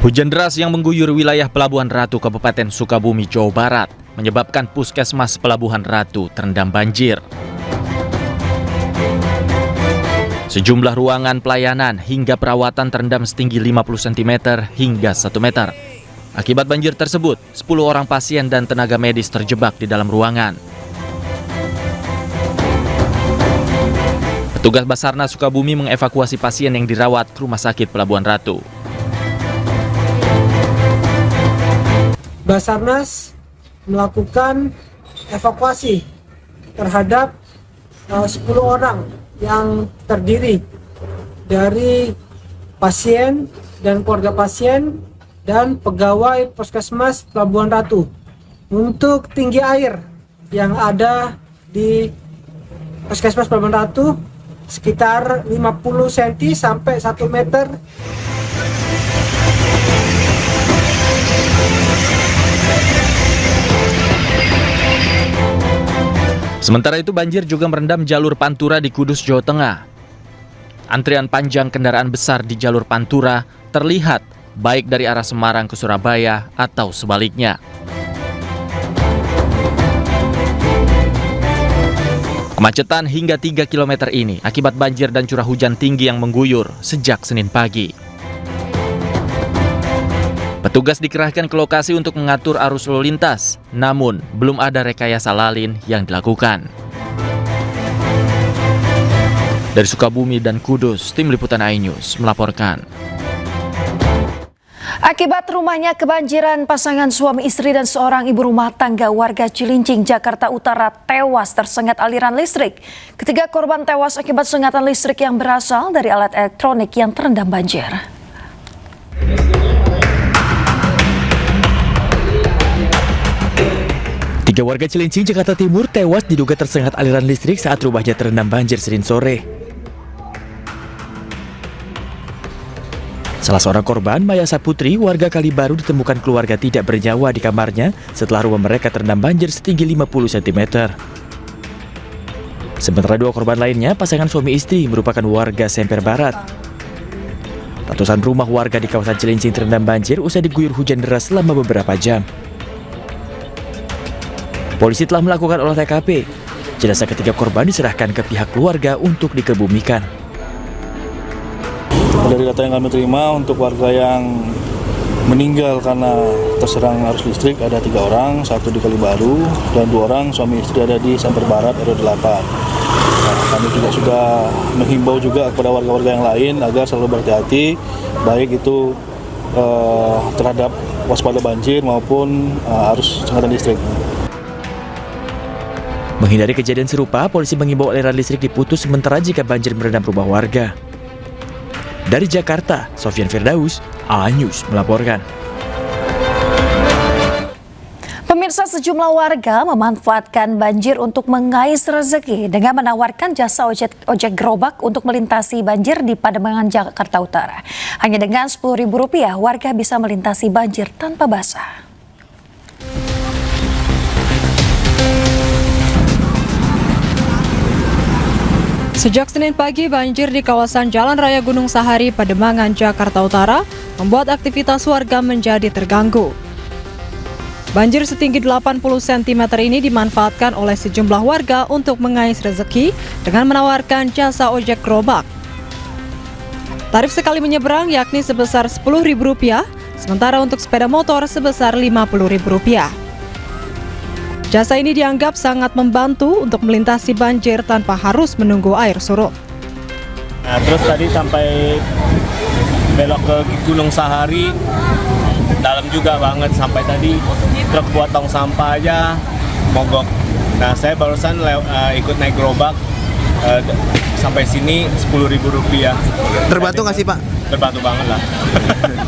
Hujan deras yang mengguyur wilayah Pelabuhan Ratu, Kabupaten Sukabumi, Jawa Barat, menyebabkan Puskesmas Pelabuhan Ratu terendam banjir. Sejumlah ruangan pelayanan hingga perawatan terendam setinggi 50 cm hingga 1 meter. Akibat banjir tersebut, 10 orang pasien dan tenaga medis terjebak di dalam ruangan. Petugas Basarnas Sukabumi mengevakuasi pasien yang dirawat ke Rumah Sakit Pelabuhan Ratu. Basarnas melakukan evakuasi terhadap 10 orang yang terdiri dari pasien dan keluarga pasien dan pegawai Puskesmas Pelabuhan Ratu. Untuk tinggi air yang ada di Puskesmas Pelabuhan Ratu sekitar 50 cm sampai 1 meter. Sementara itu banjir juga merendam jalur Pantura di Kudus, Jawa Tengah. Antrian panjang kendaraan besar di jalur Pantura terlihat baik dari arah Semarang ke Surabaya atau sebaliknya. Kemacetan hingga 3 km ini akibat banjir dan curah hujan tinggi yang mengguyur sejak Senin pagi. Petugas dikerahkan ke lokasi untuk mengatur arus lalu lintas, namun belum ada rekayasa lalin yang dilakukan. Dari Sukabumi dan Kudus, Tim Liputan iNews melaporkan. Akibat rumahnya kebanjiran, pasangan suami istri dan seorang ibu rumah tangga warga Cilincing, Jakarta Utara tewas tersengat aliran listrik. Ketiga korban tewas akibat sengatan listrik yang berasal dari alat elektronik yang terendam banjir. Tiga warga Cilincing, Jakarta Timur tewas diduga tersengat aliran listrik saat rumahnya terendam banjir Senin sore. Salah seorang korban, Maya Saputri, warga Kalibaru, ditemukan keluarga tidak bernyawa di kamarnya setelah rumah mereka terendam banjir setinggi 50 cm. Sementara dua korban lainnya, pasangan suami istri, merupakan warga Semper Barat. Ratusan rumah warga di kawasan Cilincing terendam banjir usai diguyur hujan deras selama beberapa jam. Polisi telah melakukan olah TKP. Jenazah ketiga korban diserahkan ke pihak keluarga untuk dikebumikan. Dari data yang kami terima, untuk warga yang meninggal karena terserang arus listrik ada 3 orang, 1 di Kalibaru, dan 2 orang suami istri ada di Semper Barat RW 8. Nah, kami juga sudah menghimbau juga kepada warga-warga yang lain agar selalu berhati-hati, baik itu terhadap waspada banjir maupun arus sengatan listrik. Menghindari kejadian serupa, polisi mengimbau aliran listrik diputus sementara jika banjir merendam rumah warga. Dari Jakarta, Sofyan Firdaus, iNews melaporkan. Pemirsa, sejumlah warga memanfaatkan banjir untuk mengais rezeki dengan menawarkan jasa ojek gerobak untuk melintasi banjir di Pademangan, Jakarta Utara. Hanya dengan Rp10.000, warga bisa melintasi banjir tanpa basah. Sejak Senin pagi, banjir di kawasan Jalan Raya Gunung Sahari, Pademangan, Jakarta Utara membuat aktivitas warga menjadi terganggu. Banjir setinggi 80 cm ini dimanfaatkan oleh sejumlah warga untuk mengais rezeki dengan menawarkan jasa ojek gerobak. Tarif sekali menyeberang yakni sebesar Rp10.000, sementara untuk sepeda motor sebesar Rp50.000. Jasa ini dianggap sangat membantu untuk melintasi banjir tanpa harus menunggu air surut. Nah, terus tadi sampai belok ke Gunung Sahari, dalam juga banget, sampai tadi truk buat tong sampah aja mogok. Nah, saya barusan ikut naik gerobak sampai sini Rp10.000. Terbantu nggak sih, Pak? Terbantu banget lah.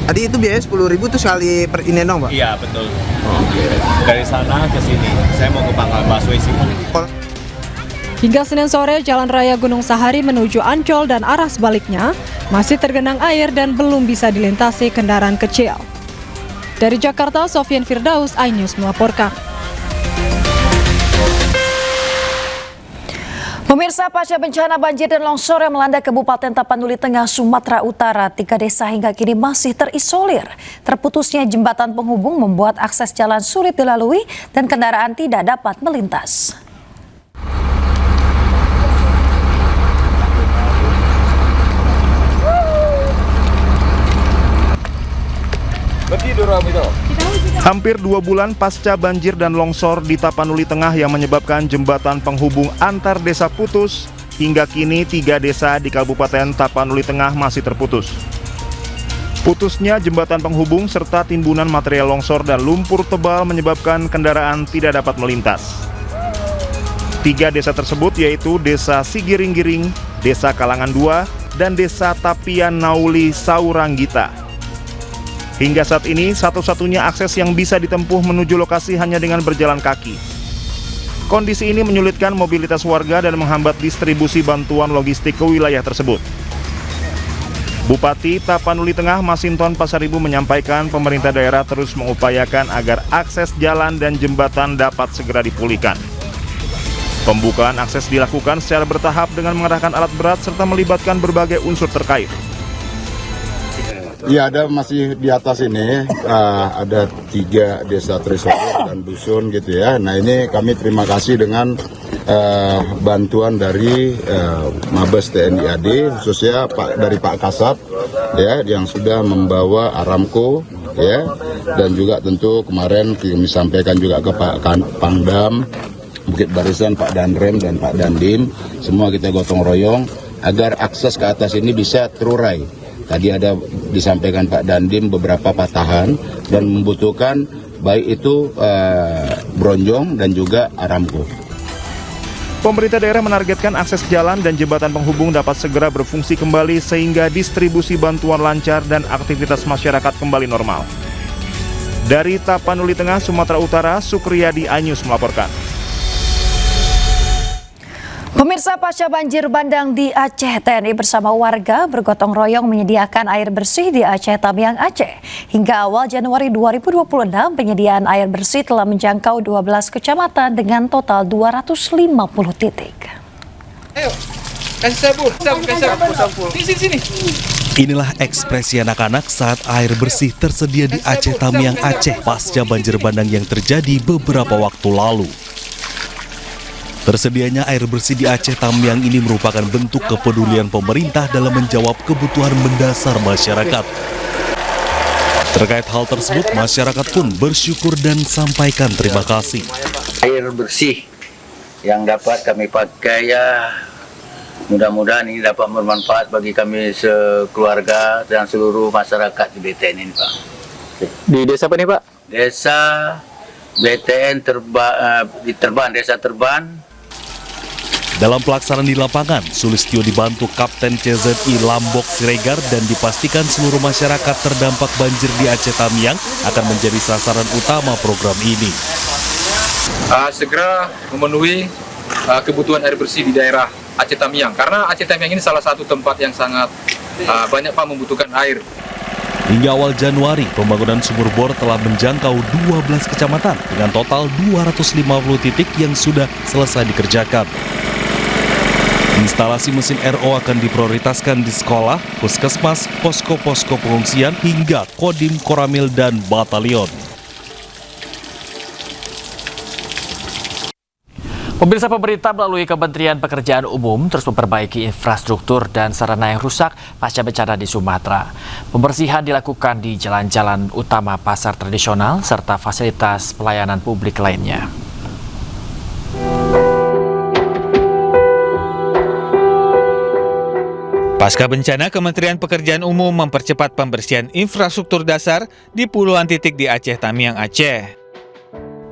Tadi itu biaya Rp10.000 tuh sekali per ini dong, Pak? Iya, betul. Dari sana ke sini, saya mau ke Pangkal Busway sih. Hingga Senin sore, Jalan Raya Gunung Sahari menuju Ancol dan arah sebaliknya masih tergenang air dan belum bisa dilintasi kendaraan kecil. Dari Jakarta, Sofyan Firdaus, iNews melaporkan. Pemirsa, pasca bencana banjir dan longsor yang melanda Kabupaten Tapanuli Tengah, Sumatera Utara, 3 desa hingga kini masih terisolir. Terputusnya jembatan penghubung membuat akses jalan sulit dilalui dan kendaraan tidak dapat melintas. Hampir 2 bulan pasca banjir dan longsor di Tapanuli Tengah yang menyebabkan jembatan penghubung antar desa putus, hingga kini 3 desa di Kabupaten Tapanuli Tengah masih terputus. Putusnya jembatan penghubung serta timbunan material longsor dan lumpur tebal menyebabkan kendaraan tidak dapat melintas. 3 desa tersebut yaitu Desa Sigiring-Giring, Desa Kalangan 2, dan Desa Tapian Nauli Sauranggita. Hingga saat ini, satu-satunya akses yang bisa ditempuh menuju lokasi hanya dengan berjalan kaki. Kondisi ini menyulitkan mobilitas warga dan menghambat distribusi bantuan logistik ke wilayah tersebut. Bupati Tapanuli Tengah Masinton Pasaribu menyampaikan pemerintah daerah terus mengupayakan agar akses jalan dan jembatan dapat segera dipulihkan. Pembukaan akses dilakukan secara bertahap dengan mengerahkan alat berat serta melibatkan berbagai unsur terkait. Ya, ada masih di atas ini, ada 3 desa terisolir dan dusun gitu ya. Nah, ini kami terima kasih dengan bantuan dari Mabes TNI AD, khususnya dari Pak Kasat ya, yang sudah membawa Aramco ya, dan juga tentu kemarin kami sampaikan juga ke Pak Pangdam, Bukit Barisan, Pak Danrem dan Pak Dandim, semua kita gotong royong agar akses ke atas ini bisa terurai. Tadi ada disampaikan Pak Dandim beberapa patahan dan membutuhkan baik itu bronjong dan juga Aramco. Pemerintah daerah menargetkan akses jalan dan jembatan penghubung dapat segera berfungsi kembali sehingga distribusi bantuan lancar dan aktivitas masyarakat kembali normal. Dari Tapanuli Tengah, Sumatera Utara, Sukriyadi Anyus melaporkan. Pemirsa, pasca banjir bandang di Aceh, TNI bersama warga bergotong royong menyediakan air bersih di Aceh Tamiang, Aceh. Hingga awal Januari 2026, penyediaan air bersih telah menjangkau 12 kecamatan dengan total 250 titik. Ayo, kasih sabun. Sini. Inilah ekspresi anak-anak saat air bersih tersedia di Aceh Tamiang, Aceh pasca banjir bandang yang terjadi beberapa waktu lalu. Tersedianya air bersih di Aceh Tamiang ini merupakan bentuk kepedulian pemerintah dalam menjawab kebutuhan mendasar masyarakat. Terkait hal tersebut, masyarakat pun bersyukur dan sampaikan terima kasih. Air bersih yang dapat kami pakai ya, mudah-mudahan ini dapat bermanfaat bagi kami sekeluarga dan seluruh masyarakat di BTN ini, Pak. Di desa apa nih, Pak? Desa BTN Desa Terban. Dalam pelaksanaan di lapangan, Sulistyo dibantu Kapten CZI Lambok Siregar dan dipastikan seluruh masyarakat terdampak banjir di Aceh Tamiang akan menjadi sasaran utama program ini. Segera memenuhi kebutuhan air bersih di daerah Aceh Tamiang, karena Aceh Tamiang ini salah satu tempat yang sangat banyak Pak membutuhkan air. Hingga awal Januari, pembangunan sumur bor telah menjangkau 12 kecamatan dengan total 250 titik yang sudah selesai dikerjakan. Instalasi mesin RO akan diprioritaskan di sekolah, puskesmas, posko-posko pengungsian, hingga kodim, koramil, dan batalion. Pemirsa, pemerintah melalui Kementerian Pekerjaan Umum terus memperbaiki infrastruktur dan sarana yang rusak pasca bencana di Sumatera. Pembersihan dilakukan di jalan-jalan utama pasar tradisional serta fasilitas pelayanan publik lainnya. Pasca bencana, Kementerian Pekerjaan Umum mempercepat pembersihan infrastruktur dasar di puluhan titik di Aceh Tamiang, Aceh.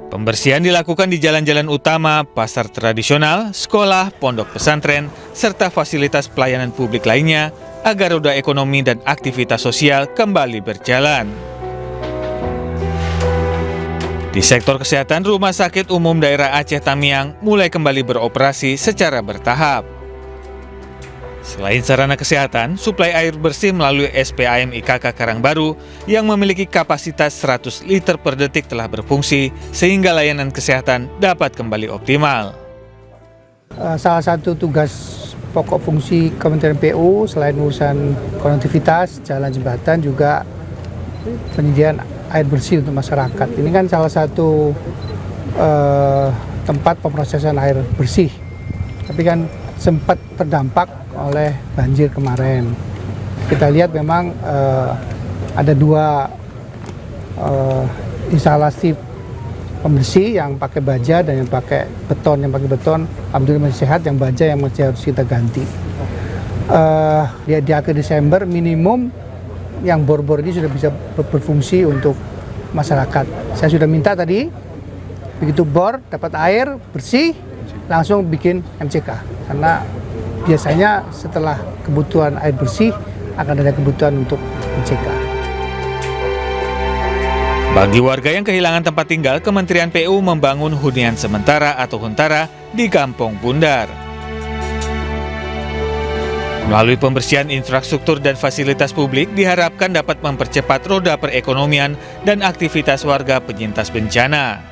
Pembersihan dilakukan di jalan-jalan utama, pasar tradisional, sekolah, pondok pesantren, serta fasilitas pelayanan publik lainnya agar roda ekonomi dan aktivitas sosial kembali berjalan. Di sektor kesehatan, Rumah Sakit Umum Daerah Aceh Tamiang mulai kembali beroperasi secara bertahap. Selain sarana kesehatan, suplai air bersih melalui SPAM IKK Karangbaru yang memiliki kapasitas 100 liter per detik telah berfungsi sehingga layanan kesehatan dapat kembali optimal. Salah satu tugas pokok fungsi Kementerian PU selain urusan konektivitas, jalan jembatan juga penyediaan air bersih untuk masyarakat. Ini kan salah satu tempat pemrosesan air bersih, tapi kan sempat terdampak oleh banjir kemarin. Kita lihat memang ada dua instalasi pembersih yang pakai baja dan yang pakai beton. Yang pakai beton alhamdulillah masih sehat, yang baja yang masih harus kita ganti. Di akhir Desember minimum yang bor-bor ini sudah bisa berfungsi untuk masyarakat. Saya sudah minta tadi, begitu bor dapat air bersih langsung bikin MCK, karena biasanya setelah kebutuhan air bersih akan ada kebutuhan untuk MCK. Bagi warga yang kehilangan tempat tinggal, Kementerian PU membangun hunian sementara atau huntara di Kampung Bundar. Melalui pembersihan infrastruktur dan fasilitas publik diharapkan dapat mempercepat roda perekonomian dan aktivitas warga penyintas bencana.